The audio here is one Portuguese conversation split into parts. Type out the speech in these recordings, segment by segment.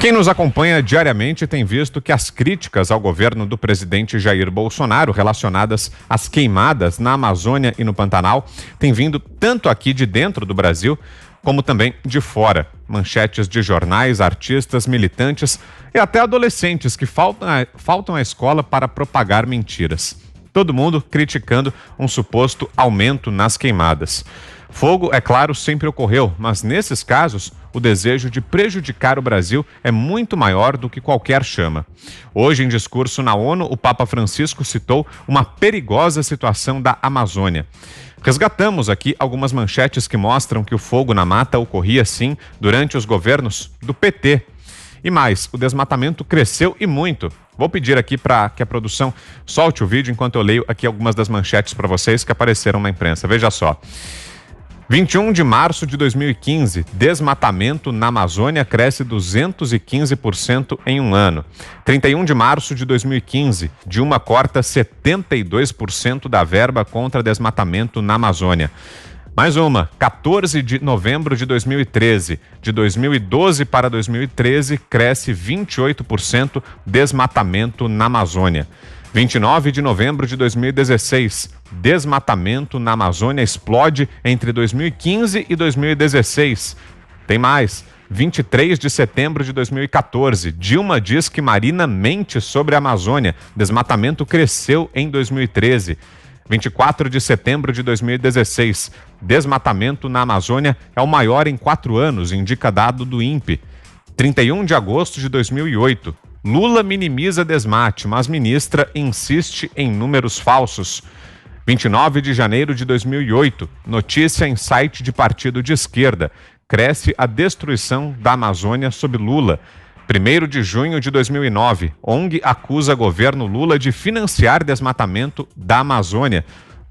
Quem nos acompanha diariamente tem visto que as críticas ao governo do presidente Jair Bolsonaro relacionadas às queimadas na Amazônia e no Pantanal têm vindo tanto aqui de dentro do Brasil como também de fora. Manchetes de jornais, artistas, militantes e até adolescentes que faltam à escola para propagar mentiras. Todo mundo criticando um suposto aumento nas queimadas. Fogo, é claro, sempre ocorreu, mas nesses casos, o desejo de prejudicar o Brasil é muito maior do que qualquer chama. Hoje, em discurso na ONU, o Papa Francisco citou uma perigosa situação da Amazônia. Resgatamos aqui algumas manchetes que mostram que o fogo na mata ocorria, sim, durante os governos do PT. E mais, o desmatamento cresceu e muito. Vou pedir aqui para que a produção solte o vídeo enquanto eu leio aqui algumas das manchetes para vocês que apareceram na imprensa. Veja só. 21 de março de 2015, desmatamento na Amazônia cresce 215% em um ano. 31 de março de 2015, Dilma corta 72% da verba contra desmatamento na Amazônia. Mais uma, 14 de novembro de 2013. De 2012 para 2013, cresce 28% desmatamento na Amazônia. 29 de novembro de 2016, desmatamento na Amazônia explode entre 2015 e 2016. Tem mais, 23 de setembro de 2014, Dilma diz que Marina mente sobre a Amazônia, desmatamento cresceu em 2013. 24 de setembro de 2016, desmatamento na Amazônia é o maior em 4 anos, indica dado do INPE. 31 de agosto de 2008, Lula minimiza desmate, mas ministra insiste em números falsos. 29 de janeiro de 2008, notícia em site de partido de esquerda. Cresce a destruição da Amazônia sob Lula. 1º de junho de 2009, ONG acusa governo Lula de financiar desmatamento da Amazônia.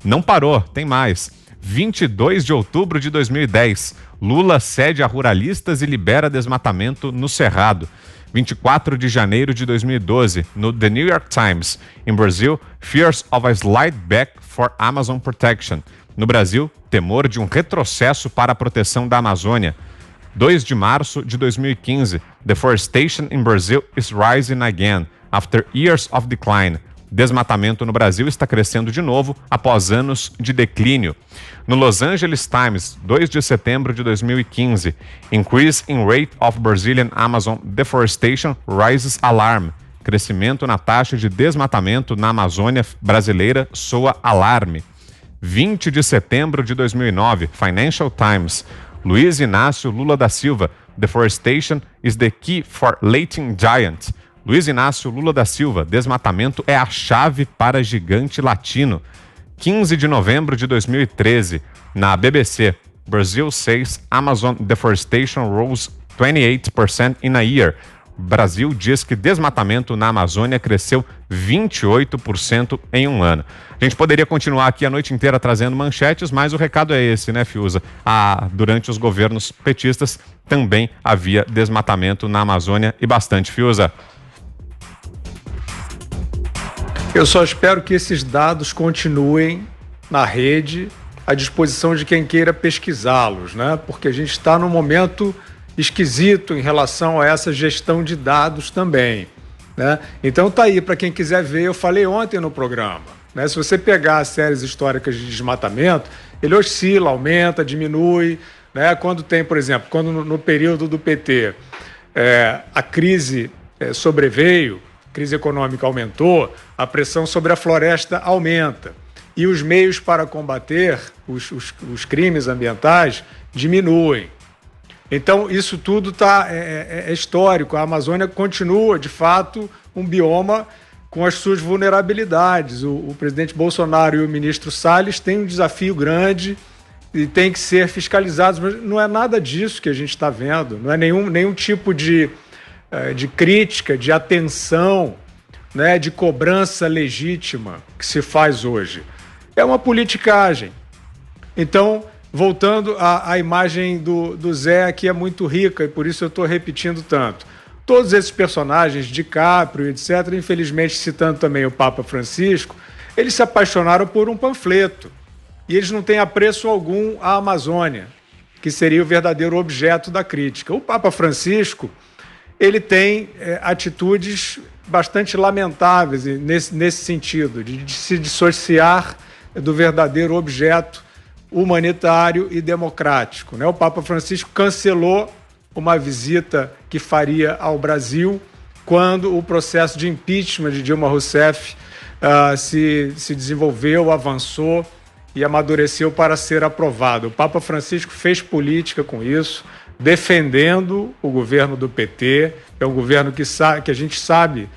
Não parou, tem mais. 22 de outubro de 2010, Lula cede a ruralistas e libera desmatamento no Cerrado. 24 de janeiro de 2012, no The New York Times, em Brasil, fears of a slide back for Amazon protection. No Brasil, temor de um retrocesso para a proteção da Amazônia. 2 de março de 2015, deforestation in Brazil is rising again, after years of decline. Desmatamento no Brasil está crescendo de novo após anos de declínio. No Los Angeles Times, 2 de setembro de 2015, increase in rate of Brazilian Amazon deforestation rises alarm. Crescimento na taxa de desmatamento na Amazônia brasileira soa alarme. 20 de setembro de 2009, Financial Times, Luiz Inácio Lula da Silva, deforestation is the key for lating giant. Luiz Inácio Lula da Silva, desmatamento é a chave para gigante latino. 15 de novembro de 2013, na BBC, Brazil says Amazon deforestation rose 28% in a year. Brasil diz que desmatamento na Amazônia cresceu 28% em um ano. A gente poderia continuar aqui a noite inteira trazendo manchetes, mas o recado é esse, né, Fiuza? Durante os governos petistas também havia desmatamento na Amazônia e bastante, Fiuza. Eu só espero que esses dados continuem na rede à disposição de quem queira pesquisá-los, né? Porque a gente está num momento esquisito em relação a essa gestão de dados também, né? Então tá aí, para quem quiser ver, eu falei ontem no programa, né? Se você pegar as séries históricas de desmatamento, ele oscila, aumenta, diminui, né? Quando tem, por exemplo, quando no período do PT a crise sobreveio, a crise econômica aumentou, a pressão sobre a floresta aumenta e os meios para combater os crimes ambientais diminuem. Então, isso tudo é histórico. A Amazônia continua, de fato, um bioma com as suas vulnerabilidades. O presidente Bolsonaro e o ministro Salles têm um desafio grande e têm que ser fiscalizados, mas não é nada disso que a gente está vendo, não é nenhum tipo de crítica, de atenção, né, de cobrança legítima que se faz hoje. É uma politicagem. Então, voltando à imagem do Zé, que é muito rica, e por isso eu estou repetindo tanto. Todos esses personagens, DiCaprio, etc., infelizmente citando também o Papa Francisco, eles se apaixonaram por um panfleto. E eles não têm apreço algum à Amazônia, que seria o verdadeiro objeto da crítica. O Papa Francisco, ele tem atitudes bastante lamentáveis nesse sentido, de se dissociar do verdadeiro objeto humanitário e democrático, né? O Papa Francisco cancelou uma visita que faria ao Brasil quando o processo de impeachment de Dilma Rousseff se desenvolveu, avançou e amadureceu para ser aprovado. O Papa Francisco fez política com isso, defendendo o governo do PT, é um governo que a gente sabe,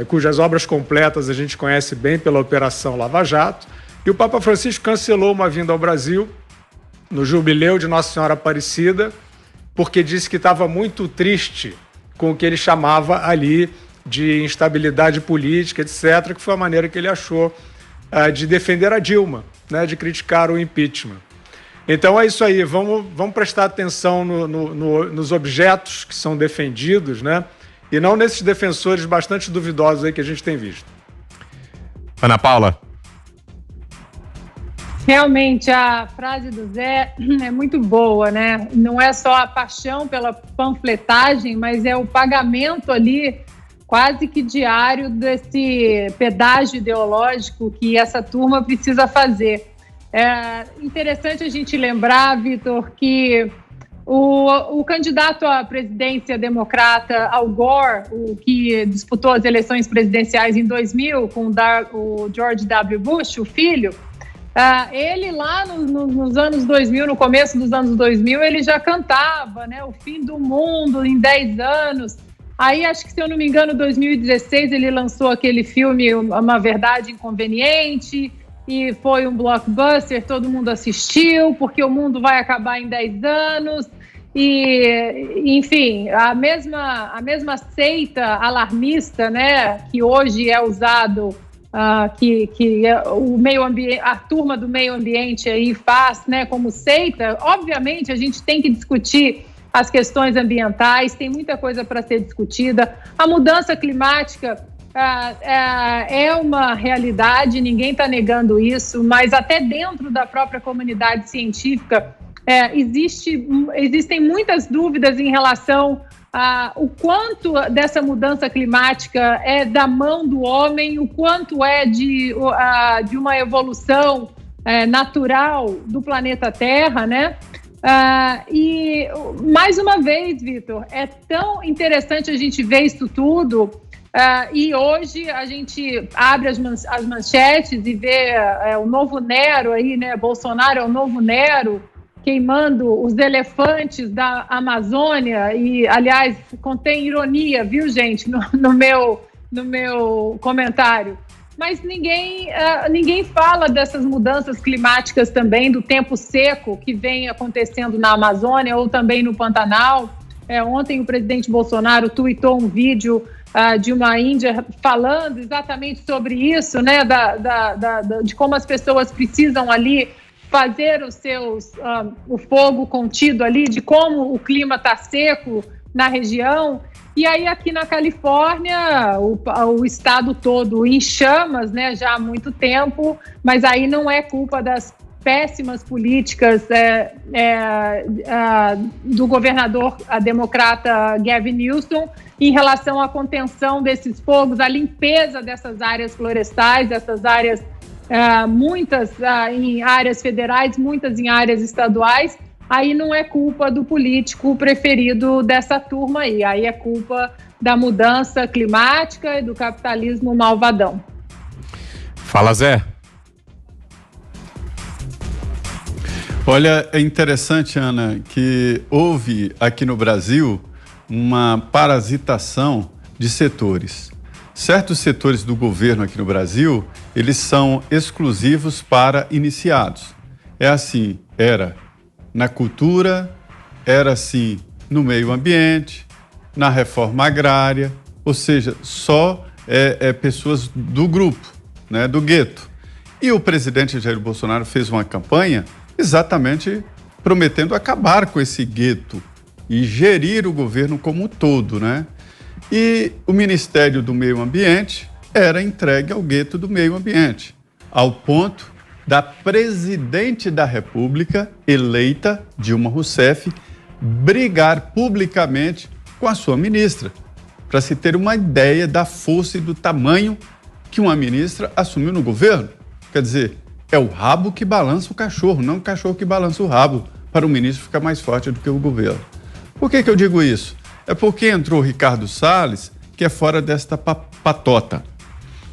cujas obras completas a gente conhece bem pela Operação Lava Jato, e o Papa Francisco cancelou uma vinda ao Brasil no jubileu de Nossa Senhora Aparecida, porque disse que estava muito triste com o que ele chamava ali de instabilidade política, etc., que foi a maneira que ele achou de defender a Dilma, né, de criticar o impeachment. Então é isso aí, vamos prestar atenção nos objetos que são defendidos, né, e não nesses defensores bastante duvidosos aí que a gente tem visto. Ana Paula. Realmente, a frase do Zé é muito boa, né? Não é só a paixão pela panfletagem, mas é o pagamento ali quase que diário desse pedágio ideológico que essa turma precisa fazer. É interessante a gente lembrar, Vitor, que o candidato à presidência democrata, Al Gore, o que disputou as eleições presidenciais em 2000 com o George W. Bush, o filho, ele lá nos anos 2000, no começo dos anos 2000, ele já cantava, né, o fim do mundo em 10 anos. Aí, acho que, se eu não me engano, em 2016, ele lançou aquele filme Uma Verdade Inconveniente, e foi um blockbuster, todo mundo assistiu, porque o mundo vai acabar em 10 anos. E, enfim, a mesma seita alarmista, né, que hoje é usado, que o meio ambiente, a turma do meio ambiente aí faz, né, como seita. Obviamente, a gente tem que discutir as questões ambientais, tem muita coisa para ser discutida. A mudança climática é uma realidade, ninguém está negando isso, mas até dentro da própria comunidade científica existem muitas dúvidas em relação o quanto dessa mudança climática é da mão do homem, o quanto é de uma evolução natural do planeta Terra, né? E, mais uma vez, Vitor, é tão interessante a gente ver isso tudo, e hoje a gente abre as manchetes e vê o novo Nero aí, né? Bolsonaro é o novo Nero, queimando os elefantes da Amazônia. E, aliás, contém ironia, viu, gente, no meu comentário. Mas ninguém fala dessas mudanças climáticas também, do tempo seco que vem acontecendo na Amazônia ou também no Pantanal. Ontem o presidente Bolsonaro tweetou um vídeo de uma índia falando exatamente sobre isso, né, de como as pessoas precisam ali fazer o fogo contido ali, de como o clima está seco na região. E aí, aqui na Califórnia, o estado todo em chamas, né, já há muito tempo, mas aí não é culpa das péssimas políticas do governador democrata Gavin Newsom em relação à contenção desses fogos, a limpeza dessas áreas florestais, dessas áreas, muitas em áreas federais, muitas em áreas estaduais. Aí não é culpa do político preferido dessa turma aí é culpa da mudança climática e do capitalismo malvadão. Fala, Zé. Olha, é interessante, Ana, que houve aqui no Brasil uma parasitação de setores. Certos setores do governo aqui no Brasil, eles são exclusivos para iniciados. É assim, era na cultura, era assim no meio ambiente, na reforma agrária, ou seja, só pessoas do grupo, né, do gueto. E o presidente Jair Bolsonaro fez uma campanha exatamente prometendo acabar com esse gueto e gerir o governo como um todo, né? E o Ministério do Meio Ambiente era entregue ao gueto do meio ambiente, ao ponto da presidente da República, eleita, Dilma Rousseff, brigar publicamente com a sua ministra, para se ter uma ideia da força e do tamanho que uma ministra assumiu no governo. Quer dizer, é o rabo que balança o cachorro, não o cachorro que balança o rabo, para o ministro ficar mais forte do que o governo. Por que eu digo isso? É porque entrou o Ricardo Salles, que é fora desta patota.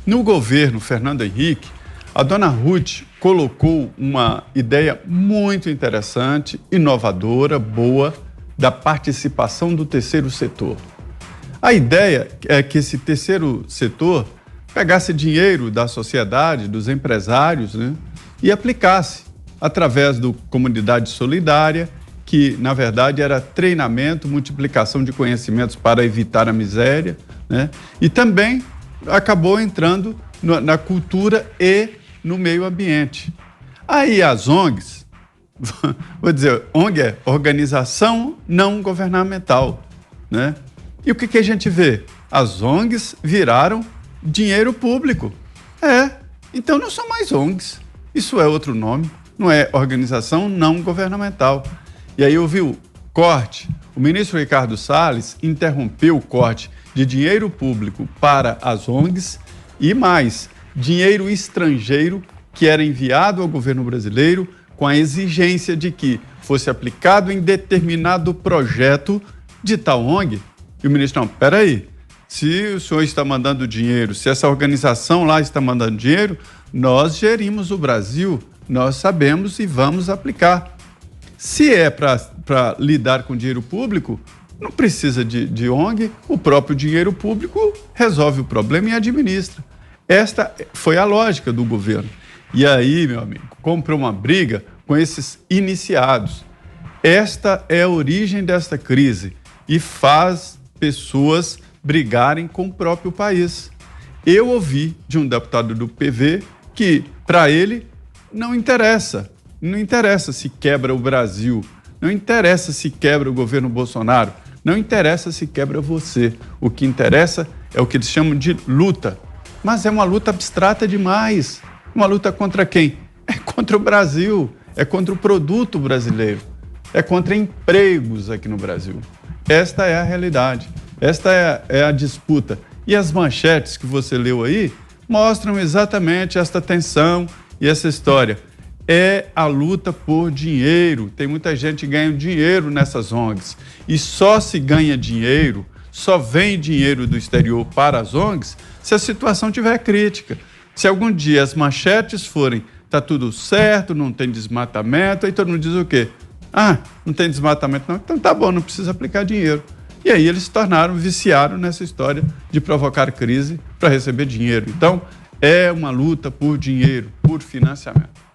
No governo Fernando Henrique, a dona Ruth colocou uma ideia muito interessante, inovadora, boa, da participação do terceiro setor. A ideia é que esse terceiro setor pegasse dinheiro da sociedade, dos empresários, né, e aplicasse através do Comunidade Solidária, que, na verdade, era treinamento, multiplicação de conhecimentos para evitar a miséria, né, e também acabou entrando na cultura e no meio ambiente. Aí as ONGs, vou dizer, ONG é Organização Não Governamental, né? E o que a gente vê? As ONGs viraram dinheiro público. Então não são mais ONGs. Isso é outro nome, não é Organização Não Governamental. E aí houve o corte. O ministro Ricardo Salles interrompeu o corte de dinheiro público para as ONGs e mais, dinheiro estrangeiro que era enviado ao governo brasileiro com a exigência de que fosse aplicado em determinado projeto de tal ONG. E o ministro, não, peraí, se o senhor está mandando dinheiro, se essa organização lá está mandando dinheiro, nós gerimos o Brasil, nós sabemos e vamos aplicar. Se é para lidar com dinheiro público, não precisa de ONG, o próprio dinheiro público resolve o problema e administra. Esta foi a lógica do governo. E aí, meu amigo, compra uma briga com esses iniciados. Esta é a origem desta crise e faz pessoas brigarem com o próprio país. Eu ouvi de um deputado do PV que, para ele, não interessa se quebra o Brasil, não interessa se quebra o governo Bolsonaro, não interessa se quebra você. O que interessa é o que eles chamam de luta. Mas é uma luta abstrata demais. Uma luta contra quem? É contra o Brasil, é contra o produto brasileiro, é contra empregos aqui no Brasil. Esta é a realidade, esta é a disputa. E as manchetes que você leu aí mostram exatamente esta tensão e essa história. É a luta por dinheiro. Tem muita gente ganhando dinheiro nessas ONGs. E só se ganha dinheiro, só vem dinheiro do exterior para as ONGs se a situação tiver crítica. Se algum dia as manchetes forem, tá tudo certo, não tem desmatamento, aí todo mundo diz o quê? Ah, não tem desmatamento não, então tá bom, não precisa aplicar dinheiro. E aí eles se tornaram, viciaram nessa história de provocar crise para receber dinheiro. Então, é uma luta por dinheiro, por financiamento.